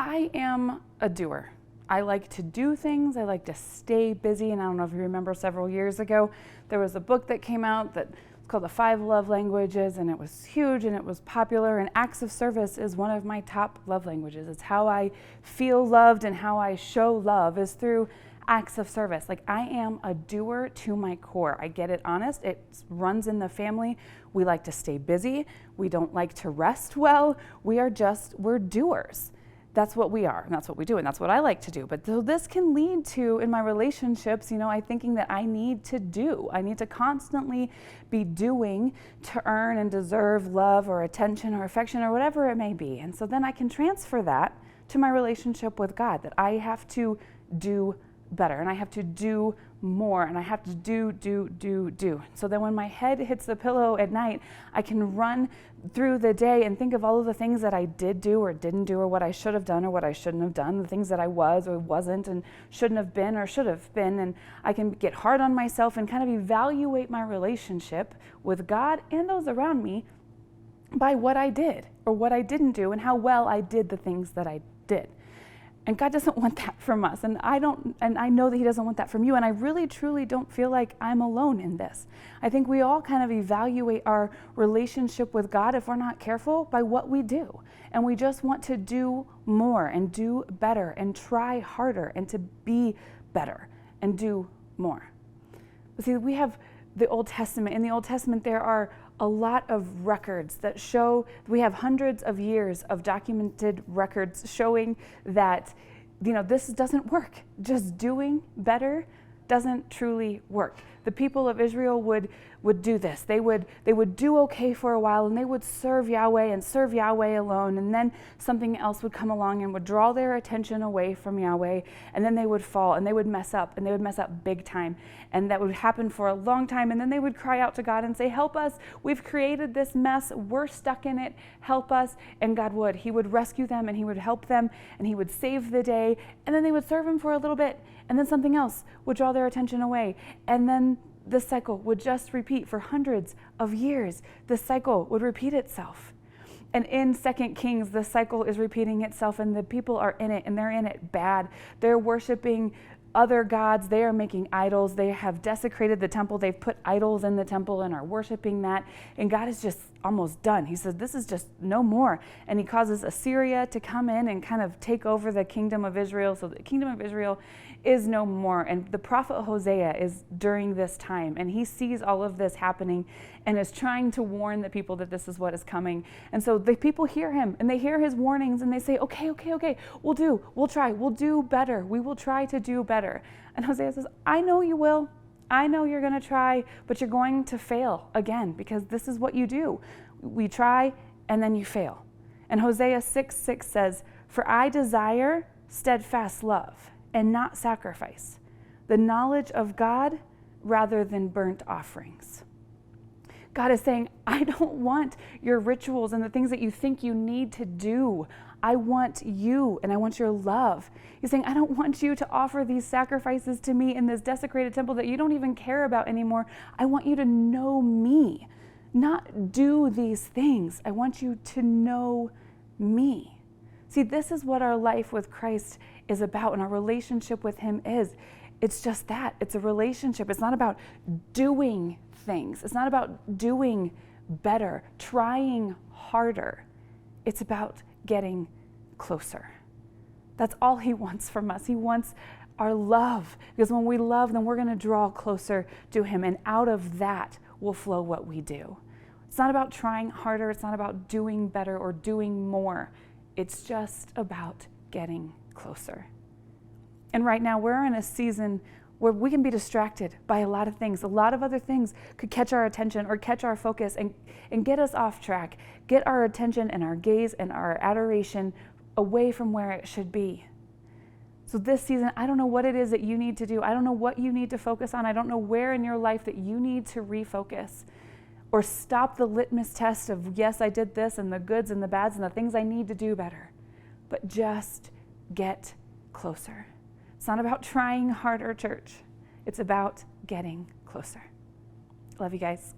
I am a doer. I like to do things. I like to stay busy. And I don't know if you remember several years ago, there was a book that came out that was called The 5 Love Languages, and it was huge and it was popular. And acts of service is one of my top love languages. It's how I feel loved and how I show love is through acts of service. Like, I am a doer to my core. I get it honest. It runs in the family. We like to stay busy. We don't like to rest well. We're doers. That's what we are, and that's what we do, and that's what I like to do. But so this can lead to, in my relationships, I thinking that I need to constantly be doing to earn and deserve love or attention or affection or whatever it may be. And so then I can transfer that to my relationship with God, that I have to do better, and I have to do more, and I have to do. So then when my head hits the pillow at night, I can run through the day and think of all of the things that I did do or didn't do, or what I should have done or what I shouldn't have done, the things that I was or wasn't and shouldn't have been or should have been. And I can get hard on myself and kind of evaluate my relationship with God and those around me by what I did or what I didn't do and how well I did the things that I did. And God doesn't want that from us. And I know that He doesn't want that from you. And I really, truly don't feel like I'm alone in this. I think we all kind of evaluate our relationship with God, if we're not careful, by what we do. And we just want to do more and do better and try harder and to be better and do more. But see, we have the Old Testament. In the Old Testament, there are a lot of records that show, we have hundreds of years of documented records showing that, this doesn't work. Just doing better doesn't truly work. The people of Israel would do this. They would do okay for a while, and they would serve Yahweh and serve Yahweh alone, and then something else would come along and would draw their attention away from Yahweh, and then they would fall and they would mess up, and they would mess up big time. And that would happen for a long time, and then they would cry out to God and say, help us, we've created this mess, we're stuck in it, help us. And God would. He would rescue them, and He would help them, and He would save the day, and then they would serve Him for a little bit, and then something else would draw their attention away, and then the cycle would just repeat for hundreds of years. The cycle would repeat itself. And in 2 Kings, the cycle is repeating itself, and the people are in it, and they're in it bad. They're worshiping other gods. They are making idols. They have desecrated the temple. They've put idols in the temple and are worshiping that. And God is just almost done. He says, this is just no more. And He causes Assyria to come in and kind of take over the kingdom of Israel. So the kingdom of Israel is no more. And the prophet Hosea is during this time, and he sees all of this happening and is trying to warn the people that this is what is coming. And so the people hear him, and they hear his warnings, and they say, okay, we'll try, we'll do better. We will try to do better. And Hosea says, I know you will. I know you're going to try, but you're going to fail again, because this is what you do. We try, and then you fail. And Hosea 6:6 says, for I desire steadfast love and not sacrifice, the knowledge of God rather than burnt offerings. God is saying, I don't want your rituals and the things that you think you need to do. I want you, and I want your love. He's saying, I don't want you to offer these sacrifices to me in this desecrated temple that you don't even care about anymore. I want you to know me, not do these things. I want you to know me. See, this is what our life with Christ is about, and our relationship with Him is. It's just that. It's a relationship. It's not about doing things. It's not about doing better, trying harder. It's about getting closer. That's all He wants from us. He wants our love, because when we love, then we're going to draw closer to Him, and out of that will flow what we do. It's not about trying harder. It's not about doing better or doing more. It's just about getting closer. And right now we're in a season where we can be distracted by a lot of things. A lot of other things could catch our attention or catch our focus and get us off track, get our attention and our gaze and our adoration away from where it should be. So this season, I don't know what it is that you need to do. I don't know what you need to focus on. I don't know where in your life that you need to refocus or stop the litmus test of, yes, I did this, and the goods and the bads and the things I need to do better. But just get closer. It's not about trying harder, church. It's about getting closer. Love you guys.